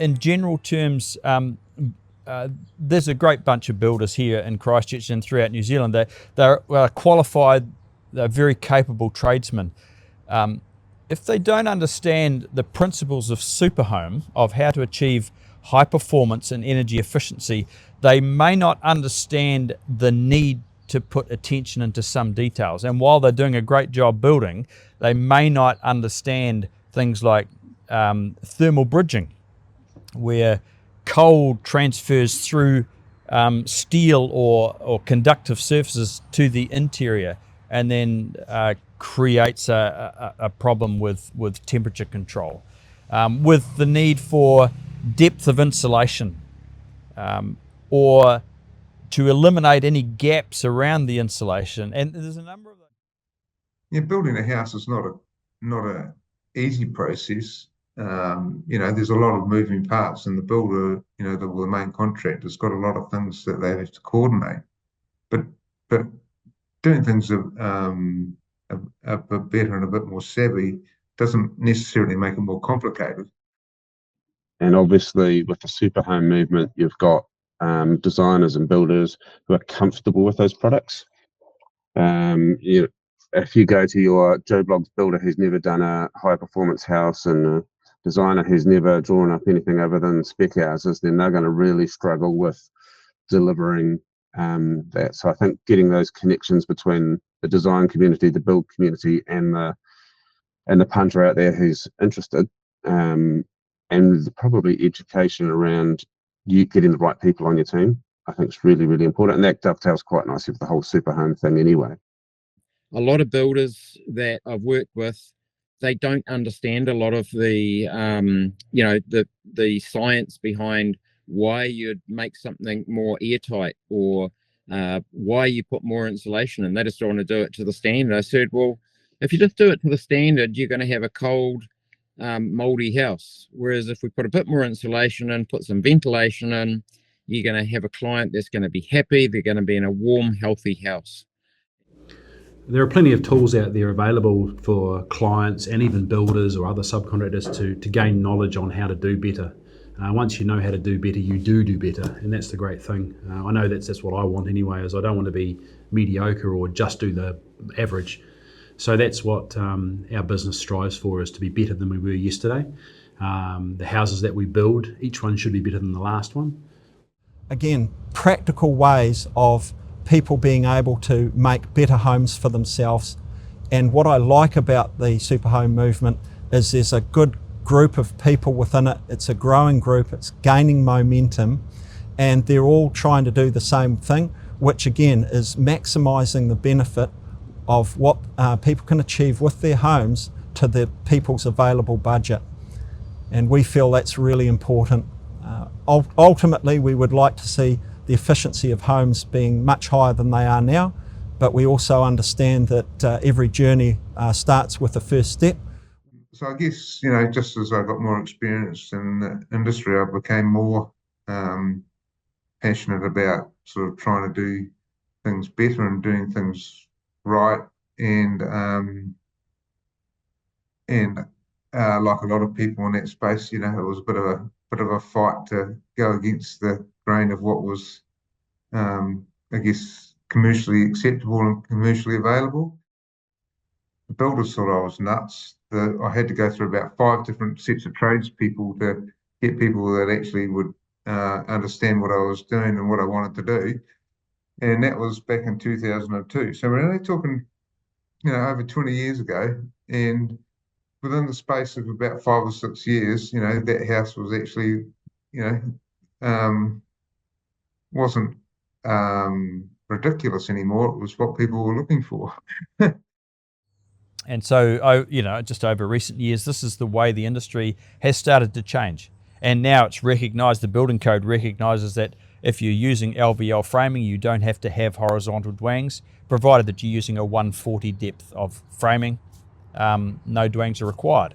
in general terms, there's a great bunch of builders here in Christchurch and throughout New Zealand. They're qualified, they're very capable tradesmen. If they don't understand the principles of superhome, of how to achieve high performance and energy efficiency, they may not understand the need to put attention into some details. And while they're doing a great job building, they may not understand things like thermal bridging, where cold transfers through steel or conductive surfaces to the interior, and then creates a problem with temperature control, with the need for depth of insulation, or to eliminate any gaps around the insulation. And there's a number of those. Yeah, building a house is not a easy process. There's a lot of moving parts, and the builder, the main contractor's got a lot of things that they have to coordinate. But doing things a bit better and a bit more savvy doesn't necessarily make it more complicated. And obviously, with the super home movement, you've got designers and builders who are comfortable with those products. If you go to your Joe Bloggs builder who's never done a high performance house, and a designer who's never drawn up anything other than spec houses, then they're going to really struggle with delivering that. So I think getting those connections between the design community, the build community, and the punter out there who's interested, and probably education around you getting the right people on your team, I think is really, really important. And that dovetails quite nicely with the whole super home thing anyway. A lot of builders that I've worked with, they don't understand a lot of the the science behind why you'd make something more airtight, or why you put more insulation in. They just don't want to do it to the standard. I said, well, if you just do it to the standard, you're going to have a cold, moldy house. Whereas if we put a bit more insulation in, put some ventilation in, you're going to have a client that's going to be happy. They're going to be in a warm, healthy house. There are plenty of tools out there available for clients and even builders or other subcontractors to gain knowledge on how to do better. Once you know how to do better, you do better, and that's the great thing. I know that's what I want anyway, is I don't want to be mediocre or just do the average. So that's what our business strives for, is to be better than we were yesterday. The houses that we build, each one should be better than the last one. Again, practical ways of people being able to make better homes for themselves. And what I like about the super home movement is there's a good group of people within it. It's a growing group, it's gaining momentum, and they're all trying to do the same thing, which again is maximising the benefit of what people can achieve with their homes to the people's available budget. And we feel that's really important. Ultimately, we would like to see the efficiency of homes being much higher than they are now, but we also understand that every journey starts with the first step. So I guess, just as I got more experience in the industry, I became more passionate about sort of trying to do things better and doing things right. And like a lot of people in that space, it was a bit of a fight to go against the grain of what was, I guess, commercially acceptable and commercially available. The builders thought I was nuts. I had to go through about 5 different sets of tradespeople to get people that actually would understand what I was doing and what I wanted to do. And that was back in 2002. So we're only talking, over 20 years ago. And within the space of about 5 or 6 years, that house was actually, wasn't ridiculous anymore. It was what people were looking for. And so, just over recent years, this is the way the industry has started to change. And now it's recognised, the building code recognises that if you're using LVL framing, you don't have to have horizontal dwangs, provided that you're using a 140 depth of framing. No dwangs are required.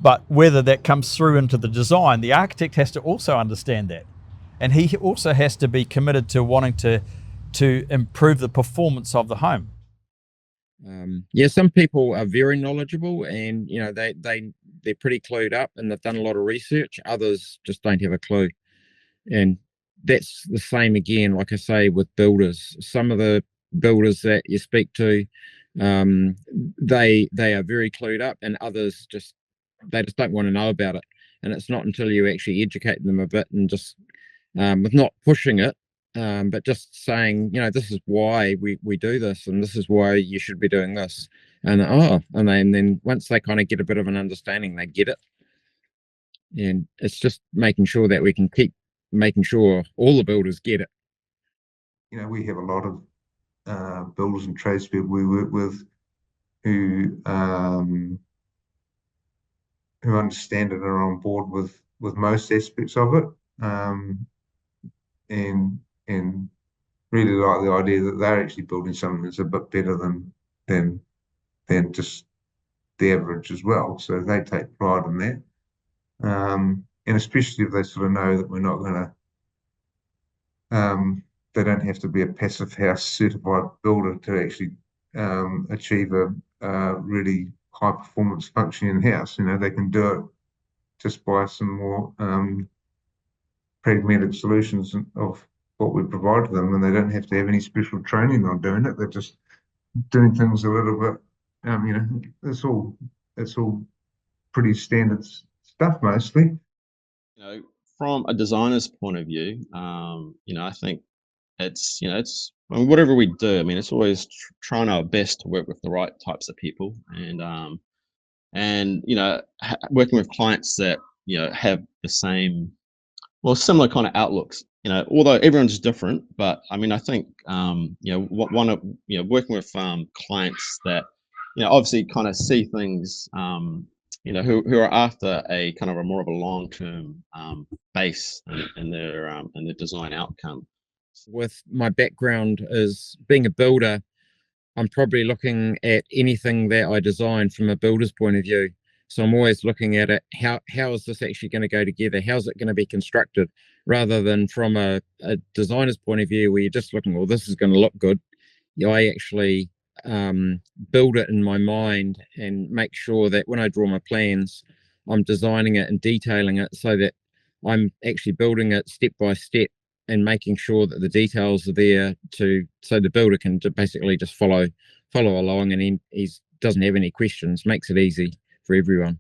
But whether that comes through into the design, the architect has to also understand that. And he also has to be committed to wanting to improve the performance of the home. Yeah, some people are very knowledgeable, and they're pretty clued up and they've done a lot of research. Others just don't have a clue, and that's the same again, like I say, with builders. Some of the builders that you speak to, they are very clued up, and others just don't want to know about it. And it's not until you actually educate them a bit, and just with not pushing it, but just saying, this is why we do this, and this is why you should be doing this. And then once they kind of get a bit of an understanding, they get it. And it's just making sure that we can keep making sure all the builders get it. We have a lot of builders and tradespeople we work with who understand it and are on board with most aspects of it, and really like the idea that they're actually building something that's a bit better than just the average as well. So they take pride in that, and especially if they sort of know that we're not going to. They don't have to be a passive house certified builder to actually achieve a really high performance functioning house. They can do it just by some more pragmatic solutions of what we provide to them, and they don't have to have any special training on doing it. They're just doing things a little bit. It's all pretty standard stuff mostly. From a designer's point of view, I think it's whatever we do. It's always trying our best to work with the right types of people, and working with clients that have the same, similar kind of outlooks. Although everyone's different, but I think working with clients that obviously kind of see things, who are after a kind of a more of a long-term base in their design outcome. With my background as being a builder, I'm probably looking at anything that I design from a builder's point of view. So I'm always looking at it, how is this actually going to go together? How's it going to be constructed? Rather than from a designer's point of view, where you're just looking, well, this is going to look good. I actually build it in my mind and make sure that when I draw my plans, I'm designing it and detailing it so that I'm actually building it step by step and making sure that the details are there so the builder can basically just follow along, and he doesn't have any questions. Makes it easy for everyone.